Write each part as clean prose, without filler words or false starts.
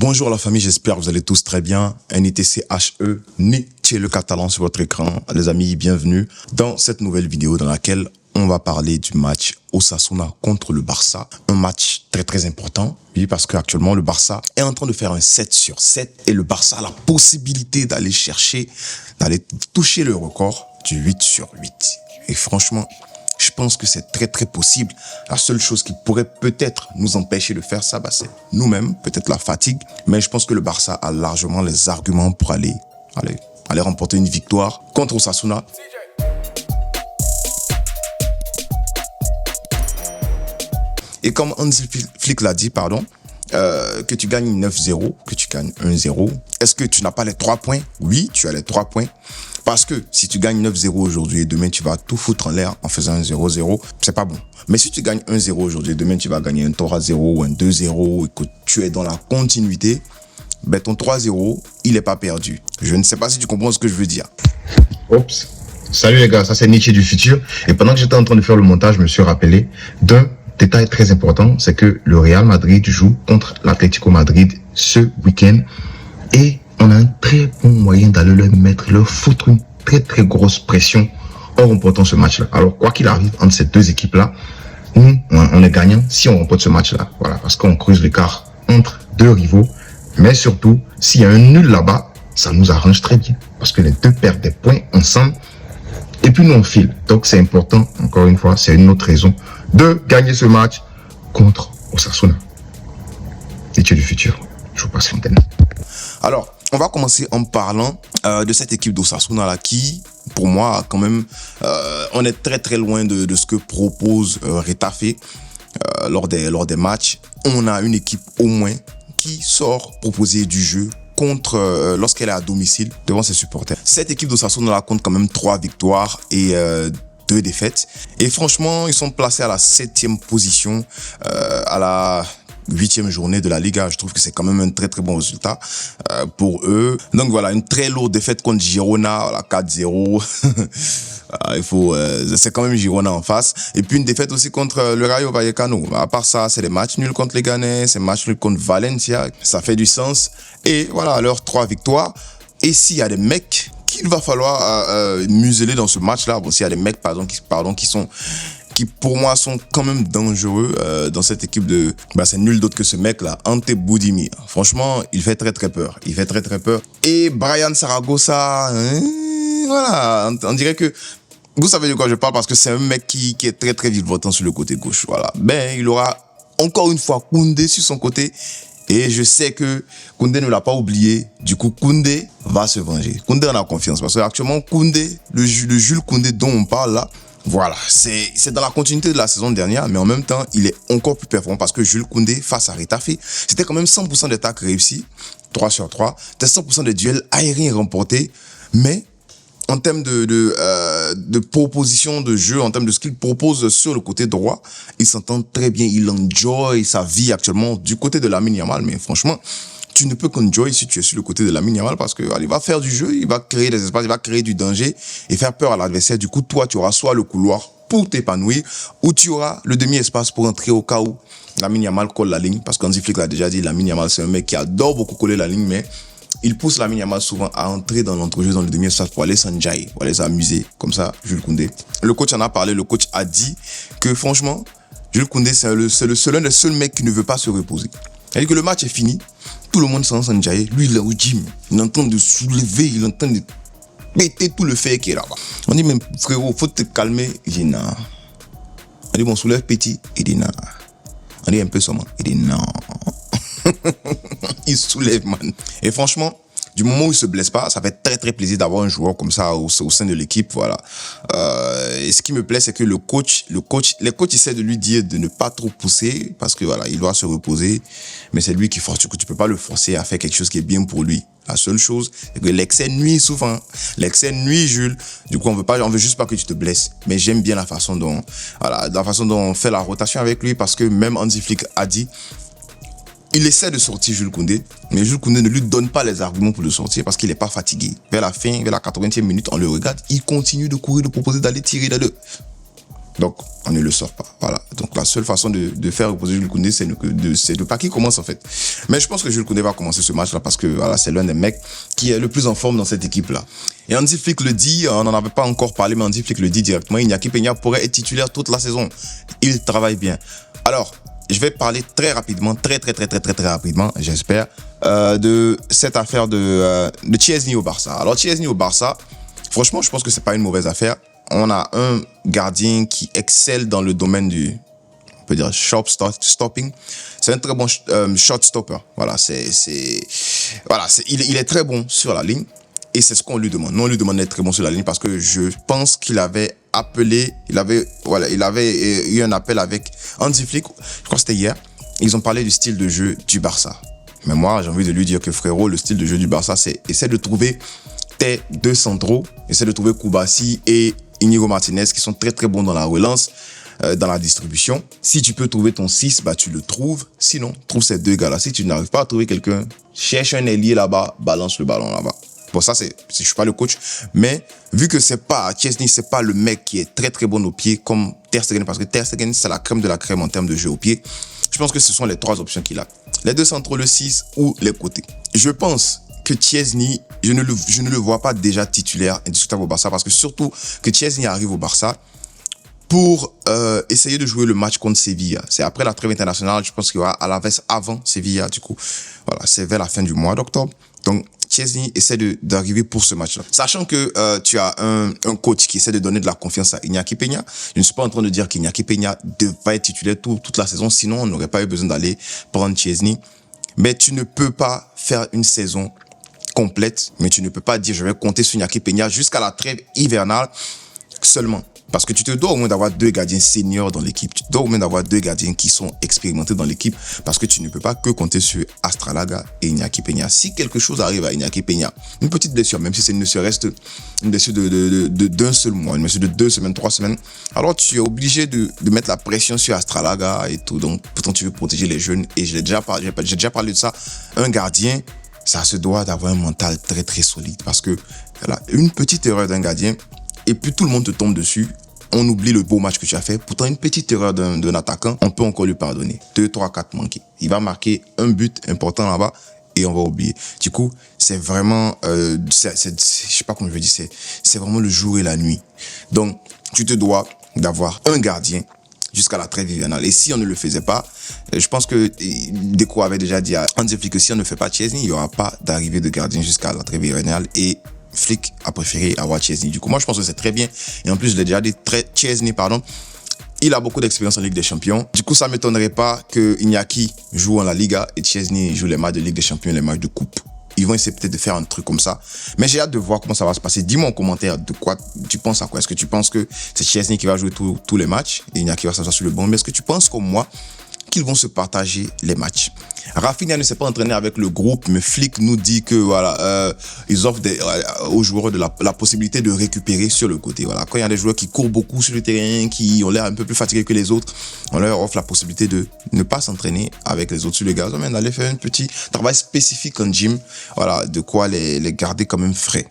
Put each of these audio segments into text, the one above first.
Bonjour la famille, j'espère que vous allez tous très bien. NITCHE, Nietzsche le catalan sur votre écran. Les amis, bienvenue dans cette nouvelle vidéo dans laquelle on va parler du match Osasuna contre le Barça. Un match très important, oui, parce qu'actuellement le Barça est en train de faire un 7 sur 7 et le Barça a la possibilité d'aller toucher le record du 8 sur 8. Et franchement, je pense que c'est très possible. La seule chose qui pourrait peut-être nous empêcher de faire ça, c'est nous-mêmes, peut-être la fatigue. Mais je pense que le Barça a largement les arguments pour aller remporter une victoire contre Osasuna. Et comme Hansi Flick l'a dit, que tu gagnes 9-0, que tu gagnes 1-0, est-ce que tu n'as pas les 3 points? Oui, tu as les 3 points. Parce que si tu gagnes 9-0 aujourd'hui et demain tu vas tout foutre en l'air en faisant un 0-0, c'est pas bon. Mais si tu gagnes 1-0 aujourd'hui et demain tu vas gagner un 3-0 ou un 2-0 et que tu es dans la continuité, ton 3-0, il n'est pas perdu. Je ne sais pas si tu comprends ce que je veux dire. Oups. Salut les gars, ça c'est Nietzsche du futur. Et pendant que j'étais en train de faire le montage, je me suis rappelé d'un détail très important, c'est que le Real Madrid joue contre l'Atlético Madrid ce week-end et on a un très bon moyen d'aller leur foutre une très grosse pression en remportant ce match-là. Alors, quoi qu'il arrive entre ces deux équipes-là, nous, on est gagnant si on remporte ce match-là. Voilà, parce qu'on creuse l'écart entre deux rivaux. Mais surtout, s'il y a un nul là-bas, ça nous arrange très bien. Parce que les deux perdent des points ensemble. Et puis nous, on file. Donc, c'est important, encore une fois, c'est une autre raison de gagner ce match contre Osasuna. Études du futur. Je vous passe l'antenne. Alors, on va commencer en parlant de cette équipe d'Osasuna là qui, pour moi, quand même, on est très loin de ce que propose Retafe lors des matchs. On a une équipe au moins qui sort proposer du jeu lorsqu'elle est à domicile devant ses supporters. Cette équipe d'Osasuna là compte quand même 3 victoires et 2 défaites. Et franchement, ils sont placés à la 7e position à la 8e journée de la Liga. Je trouve que c'est quand même un très bon résultat pour eux. Donc voilà, une très lourde défaite contre Girona, 4-0. C'est quand même Girona en face. Et puis une défaite aussi contre le Rayo Vallecano. À part ça, c'est des matchs nuls contre les Leganés, c'est des matchs nuls contre Valencia. Ça fait du sens. Et voilà, leurs 3 victoires. Et s'il y a des mecs qu'il va falloir museler dans ce match-là, s'il y a des mecs qui pour moi sont quand même dangereux dans cette équipe de... c'est nul d'autre que ce mec-là, Ante Boudimir. Franchement, il fait très peur. Il fait très peur. Et Brian Zaragoza, voilà, on dirait que... Vous savez de quoi je parle parce que c'est un mec qui est très virevoltant sur le côté gauche. Voilà. Il aura encore une fois Koundé sur son côté. Et je sais que Koundé ne l'a pas oublié. Du coup, Koundé va se venger. Koundé en a confiance. Parce que actuellement, Koundé, le Jules Koundé dont on parle là, voilà, c'est dans la continuité de la saison dernière, mais en même temps, il est encore plus performant parce que Jules Koundé, face à Retafe, c'était quand même 100% d'attaques réussies, 3 sur 3, c'était 100% de duels aériens remportés, mais en termes de proposition de jeu, en termes de ce qu'il propose sur le côté droit, il s'entend très bien, il enjoy sa vie actuellement du côté de Lamine Yamal, mais franchement, tu ne peux qu'enjoy si tu es sur le côté de Lamine Yamal parce que il va faire du jeu, il va créer des espaces, il va créer du danger et faire peur à l'adversaire. Du coup, toi, tu auras soit le couloir pour t'épanouir ou tu auras le demi-espace pour entrer au cas où Lamine Yamal colle la ligne. Parce qu'Hansi Flick l'a déjà dit, Lamine Yamal, c'est un mec qui adore beaucoup coller la ligne, mais il pousse Lamine Yamal souvent à entrer dans l'entrejeu, dans le demi-espace pour aller s'enjailler, pour aller s'amuser. Comme ça, Jules Koundé. Le coach en a parlé, le coach a dit que franchement, Jules Koundé, c'est l'un des seuls mecs qui ne veut pas se reposer. C'est-à-dire que le match est fini, tout le monde s'en s'enjailler. Lui, il est au gym, il est en train de soulever, il est en train de péter tout le fer qui est là-bas. On dit, mais frérot, faut te calmer. Il dit, non. On dit, bon, soulève petit. Il dit, non. On dit, un peu seulement. Il dit, non. Il soulève, man. Et franchement, du moment où il se blesse pas, ça fait très plaisir d'avoir un joueur comme ça au sein de l'équipe, voilà. Et ce qui me plaît, c'est que les coachs essaient de lui dire de ne pas trop pousser parce que voilà, il doit se reposer, mais c'est lui qui force. Du coup, tu peux pas le forcer à faire quelque chose qui est bien pour lui. La seule chose, c'est que l'excès nuit souvent. L'excès nuit, Jules. Du coup, on veut juste pas que tu te blesses. Mais j'aime bien la façon dont on fait la rotation avec lui parce que même Hansi Flick a dit, il essaie de sortir Jules Koundé, mais Jules Koundé ne lui donne pas les arguments pour le sortir parce qu'il n'est pas fatigué. Vers la 80e minute, on le regarde, il continue de courir, de proposer d'aller tirer les deux. Donc, on ne le sort pas. Voilà. Donc, la seule façon de faire reposer Jules Koundé, c'est de pas qu'il commence, en fait. Mais je pense que Jules Koundé va commencer ce match-là parce que, voilà, c'est l'un des mecs qui est le plus en forme dans cette équipe-là. Et Hansi Flick le dit, on n'en avait pas encore parlé, mais Hansi Flick le dit directement, Iñaki Peña pourrait être titulaire toute la saison. Il travaille bien. Alors, je vais parler très rapidement, très rapidement, j'espère, de cette affaire de Szczęsny au Barça. Alors, Szczęsny au Barça, franchement, je pense que c'est pas une mauvaise affaire. On a un gardien qui excelle dans le domaine on peut dire, shot stopping. C'est un très bon shot stopper. Voilà, il est très bon sur la ligne et c'est ce qu'on lui demande. Nous, on lui demande d'être très bon sur la ligne parce que je pense qu'il avait il avait eu un appel avec Hansi Flick, je crois que c'était hier. Ils ont parlé du style de jeu du Barça. Mais moi, j'ai envie de lui dire que frérot, le style de jeu du Barça, c'est essaie de trouver tes deux centraux, essaie de trouver Koubassi et Inigo Martinez qui sont très bons dans la relance, dans la distribution. Si tu peux trouver ton 6, bah tu le trouves. Sinon, trouve ces deux gars-là. Si tu n'arrives pas à trouver quelqu'un, cherche un ailier là-bas, balance le ballon là-bas. Bon, ça, je suis pas le coach, mais vu que Szczęsny, c'est pas le mec qui est très bon au pied comme Ter Stegen, parce que Ter Stegen, c'est la crème de la crème en termes de jeu au pied. Je pense que ce sont les trois options qu'il a. Les deux centraux, le 6 ou les côtés. Je pense que Szczęsny, je ne le vois pas déjà titulaire indiscutable au Barça parce que surtout que Szczęsny arrive au Barça pour essayer de jouer le match contre Sevilla. C'est après la trêve internationale, je pense qu'il y aura Alaves avant Sevilla, du coup. Voilà, c'est vers la fin du mois d'octobre. Donc, Szczęsny essaie d'arriver pour ce match-là. Sachant que tu as un coach qui essaie de donner de la confiance à Iñaki Peña, je ne suis pas en train de dire qu'Iñaki Peña devrait être titulaire toute la saison, sinon on n'aurait pas eu besoin d'aller prendre Szczęsny. Mais tu ne peux pas faire une saison complète, mais tu ne peux pas dire je vais compter sur Iñaki Peña jusqu'à la trêve hivernale seulement. Parce que tu te dois au moins d'avoir deux gardiens seniors dans l'équipe. Tu te dois au moins d'avoir deux gardiens qui sont expérimentés dans l'équipe parce que tu ne peux pas que compter sur Astralaga et Iñaki Peña. Si quelque chose arrive à Iñaki Peña, une petite blessure, même si c'est ne serait-ce une blessure d'un seul mois, une blessure de 2 semaines, 3 semaines, alors tu es obligé de mettre la pression sur Astralaga et tout. Donc, pourtant, tu veux protéger les jeunes et j'ai déjà parlé de ça. Un gardien, ça se doit d'avoir un mental très solide parce que voilà, une petite erreur d'un gardien, et puis tout le monde te tombe dessus, on oublie le beau match que tu as fait. Pourtant, une petite erreur d'un attaquant, on peut encore lui pardonner. 2, 3, 4 manqués. Il va marquer un but important là-bas et on va oublier. Du coup, c'est vraiment, je sais pas comment je veux dire, c'est vraiment le jour et la nuit. Donc, tu te dois d'avoir un gardien jusqu'à la trêve hivernale. Et si on ne le faisait pas, je pense que Deco avait déjà dit à Hansi Flick que si on ne fait pas Szczęsny, il n'y aura pas d'arrivée de gardien jusqu'à la trêve hivernale et Flick a préféré avoir Szczęsny. Du coup, moi, je pense que c'est très bien. Et en plus, je l'ai déjà dit, Szczęsny, il a beaucoup d'expérience en Ligue des Champions. Du coup, ça ne m'étonnerait pas que Iñaki joue en la Liga et Szczęsny joue les matchs de Ligue des Champions, les matchs de coupe. Ils vont essayer peut-être de faire un truc comme ça. Mais j'ai hâte de voir comment ça va se passer. Dis-moi en commentaire de quoi tu penses à quoi. Est-ce que tu penses que c'est Szczęsny qui va jouer tous les matchs et Iñaki va s'asseoir sur le banc? Mais est-ce que tu penses comme moi qu'ils vont se partager les matchs? Rafinha ne s'est pas entraîné avec le groupe, mais Flick nous dit que voilà, ils offrent aux joueurs la possibilité de récupérer sur le côté. Voilà, quand il y a des joueurs qui courent beaucoup sur le terrain, qui ont l'air un peu plus fatigués que les autres, on leur offre la possibilité de ne pas s'entraîner avec les autres sur le gazon, mais d'aller faire un petit travail spécifique en gym. Voilà, de quoi les garder quand même frais.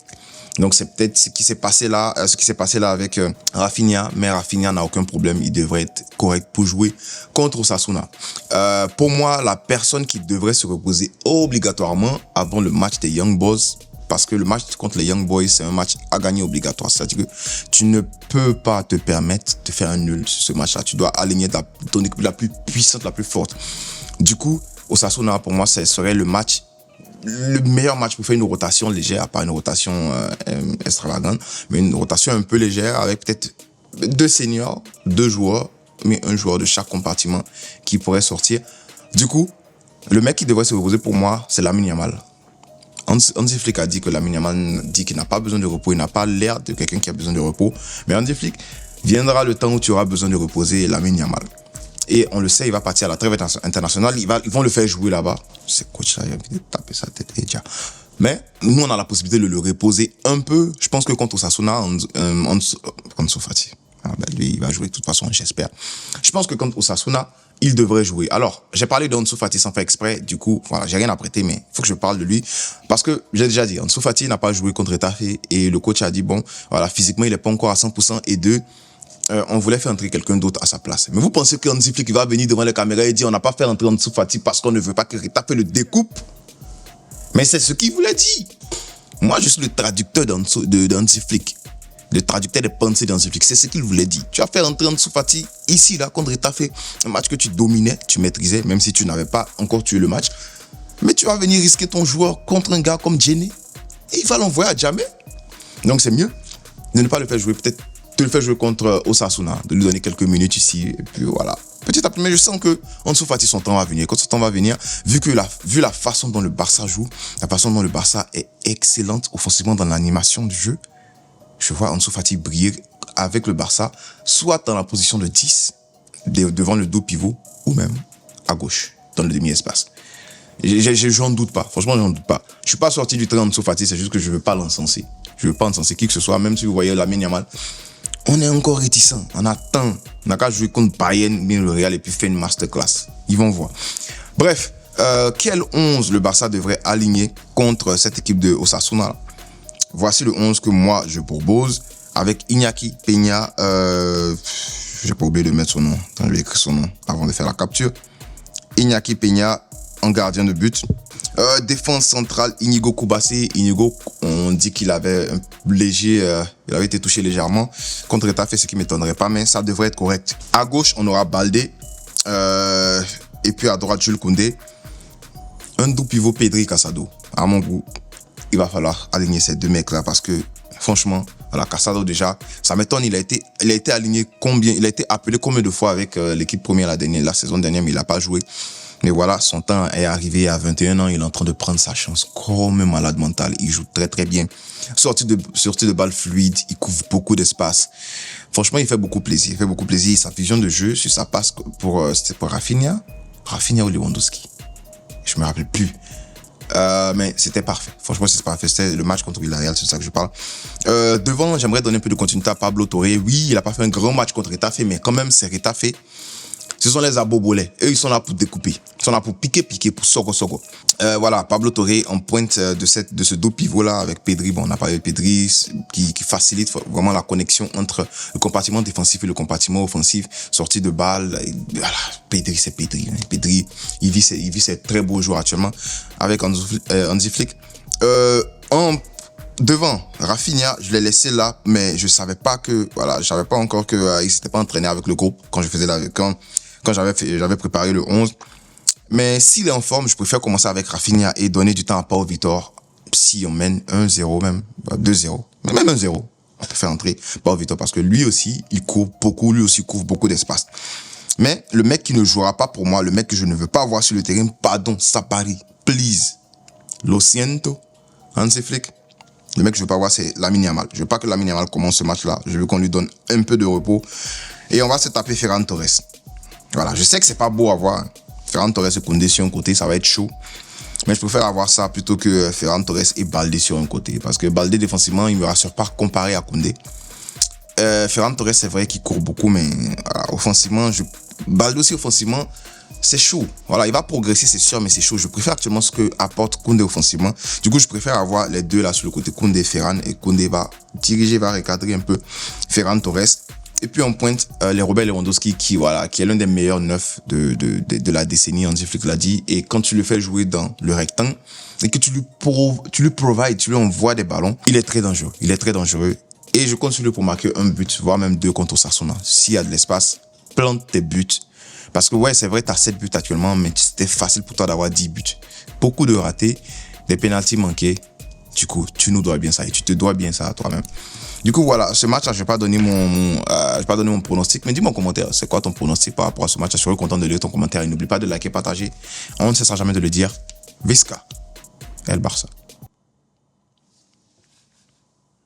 Donc c'est peut-être ce qui s'est passé là avec Rafinha, mais Rafinha n'a aucun problème, il devrait être correct pour jouer contre Osasuna. Pour moi, la personne qui devrait se reposer obligatoirement avant le match des Young Boys, parce que le match contre les Young Boys, c'est un match à gagner obligatoire. C'est-à-dire que tu ne peux pas te permettre de faire un nul sur ce match-là. Tu dois aligner ton équipe la plus puissante, la plus forte. Du coup, Osasuna, pour moi, ce serait le meilleur match pour faire une rotation légère, pas une rotation extravagante, mais une rotation un peu légère avec peut-être 2 seniors, 2 joueurs, mais un joueur de chaque compartiment qui pourrait sortir. Du coup, le mec qui devrait se reposer pour moi, c'est Lamine Yamal. Hansi Flick a dit que Lamine Yamal dit qu'il n'a pas besoin de repos, il n'a pas l'air de quelqu'un qui a besoin de repos, mais Hansi Flick, viendra le temps où tu auras besoin de reposer Lamine Yamal. Et on le sait, il va partir à la trêve internationale. Ils vont le faire jouer là-bas. C'est coach là, il a envie de taper sa tête déjà. Mais nous, on a la possibilité de le reposer un peu. Je pense que contre Osasuna, Ansu Fati, lui, il va jouer de toute façon, j'espère. Je pense que contre Osasuna, il devrait jouer. Alors, j'ai parlé d'Ansu Fati sans faire exprès. Du coup, voilà, j'ai rien à prêter, mais il faut que je parle de lui. Parce que, j'ai déjà dit, Ansu Fati n'a pas joué contre Getafe. Et le coach a dit, bon, voilà, physiquement, il n'est pas encore à 100%. Et 2, on voulait faire entrer quelqu'un d'autre à sa place. Mais vous pensez qu'Hansi Flick va venir devant les caméras et dire on n'a pas fait entrer Ansu Fati parce qu'on ne veut pas que Retafe le découpe? Mais c'est ce qu'il voulait dire. Moi, je suis le traducteur d'Hansi Flick. Le traducteur des pensées d'Hansi Flick. C'est ce qu'il voulait dire. Tu as fait entrer Ansu Fati ici, là, contre Retafe. Un match que tu dominais, tu maîtrisais, même si tu n'avais pas encore tué le match. Mais tu vas venir risquer ton joueur contre un gars comme Djene. Et il va l'envoyer à jamais. Donc c'est mieux de ne pas le faire jouer. Peut-être de le faire jouer contre Osasuna, de lui donner quelques minutes ici, et puis voilà. Petit à petit, mais je sens que Ansu Fati, son temps va venir. Quand son temps va venir, vu la façon dont le Barça joue, la façon dont le Barça est excellente offensivement dans l'animation du jeu, je vois Ansu Fati briller avec le Barça, soit dans la position de 10, devant le dos pivot, ou même à gauche, dans le demi-espace. J'en doute pas, franchement, j'en doute pas. Je suis pas sorti du train d'Ansu Fati, c'est juste que je veux pas l'encenser. Je veux pas encenser qui que ce soit, même si vous voyez Lamine Yamal. On est encore réticent, on attend. On n'a qu'à jouer contre Bayern, bien le Real, et puis faire une masterclass. Ils vont voir. Bref, quel 11 le Barça devrait aligner contre cette équipe de Osasuna? Voici le 11 que moi je propose, avec Iñaki Peña. J'ai pas oublié de mettre son nom. Attends, je vais écrire son nom avant de faire la capture. Iñaki Peña en gardien de but. Défense centrale, Inigo Koubassi. Inigo, on dit qu'il avait un léger, il avait été touché légèrement contre Retafe, ce qui ne m'étonnerait pas, mais ça devrait être correct. À gauche, on aura Baldé, et puis à droite, Jules Koundé. Un double pivot, Pedri Casado. À mon goût, il va falloir aligner ces deux mecs-là parce que, franchement, à la Casado déjà, ça m'étonne. Il a été aligné combien, il a été appelé combien de fois avec l'équipe première la saison dernière, mais il n'a pas joué. Mais voilà, son temps est arrivé à 21 ans. Il est en train de prendre sa chance comme un malade mental. Il joue très très bien. Sortie de balle fluide. Il couvre beaucoup d'espace. Franchement, il fait beaucoup plaisir. Il fait beaucoup plaisir. Sa vision de jeu, sur sa passe c'était pour Rafinha ou Lewandowski. Je me rappelle plus. Mais c'était parfait. Franchement, c'était parfait. C'était le match contre Villarreal, c'est de ça que je parle. Devant, j'aimerais donner un peu de continuité à Pablo Torre. Oui, il n'a pas fait un grand match contre Retafe, mais quand même, c'est Retafe. Ce sont les abobolés. Eux, ils sont là pour découper. Ils sont là pour piquer, pour sogo. Voilà, Pablo Torre en pointe de ce dos pivot-là avec Pedri. Bon, on a parlé de Pedri qui facilite vraiment la connexion entre le compartiment défensif et le compartiment offensif. Sortie de balle. Voilà, Pedri, c'est Pedri. Pedri, il vit ses très beaux jours actuellement avec Hansi Flick. Devant, Rafinha, je l'ai laissé là, mais je savais pas encore qu'il s'était pas entraîné avec le groupe quand je faisais quand j'avais préparé le 11. Mais s'il est en forme, je préfère commencer avec Rafinha et donner du temps à Pau Vitor. Si on mène 1-0 même, 2-0, mais même 1-0, on peut faire entrer Pau Vitor parce que lui aussi, il court beaucoup, couvre beaucoup d'espace. Mais le mec qui ne jouera pas pour moi, le mec que je ne veux pas voir sur le terrain, pardon, Sapari, please. Lo siento, Hansi Flick. Le mec que je veux pas voir, c'est Lamine Yamal. Je veux pas que Lamine Yamal commence ce match-là. Je veux qu'on lui donne un peu de repos. Et on va se taper Ferran Torres. Voilà, je sais que c'est pas beau à voir. Ferran Torres et Koundé sur un côté, ça va être chaud. Mais je préfère avoir ça plutôt que Ferran Torres et Baldé sur un côté. Parce que Baldé, défensivement, il ne me rassure pas comparé à Koundé. Ferran Torres, c'est vrai qu'il court beaucoup, mais offensivement, Baldé aussi offensivement, c'est chaud. Voilà, il va progresser, c'est sûr, mais c'est chaud. Je préfère actuellement ce que apporte Koundé offensivement. Du coup, je préfère avoir les deux là sur le côté, Koundé et Ferran. Et Koundé va recadrer un peu Ferran Torres. Et puis on pointe les Robert Lewandowski qui est l'un des meilleurs neufs de la décennie, Hansi Flick l'a dit. Et quand tu le fais jouer dans le rectangle et que tu lui envoies des ballons, il est très dangereux. Et je compte sur lui pour marquer un but, voire même 2 contre Osasuna. S'il y a de l'espace, plante tes buts. Parce que ouais, c'est vrai, tu as 7 buts actuellement, mais c'était facile pour toi d'avoir 10 buts. Beaucoup de ratés, des pénaltys manqués. Du coup, tu nous dois bien ça et tu te dois bien ça à toi-même. Du coup, voilà, ce match-là, je vais pas donner mon pronostic, mais dis-moi en commentaire, c'est quoi ton pronostic par rapport à ce match? Je serais content de lire ton commentaire et n'oublie pas de liker, partager. On ne cessera jamais de le dire. Visca, El Barça.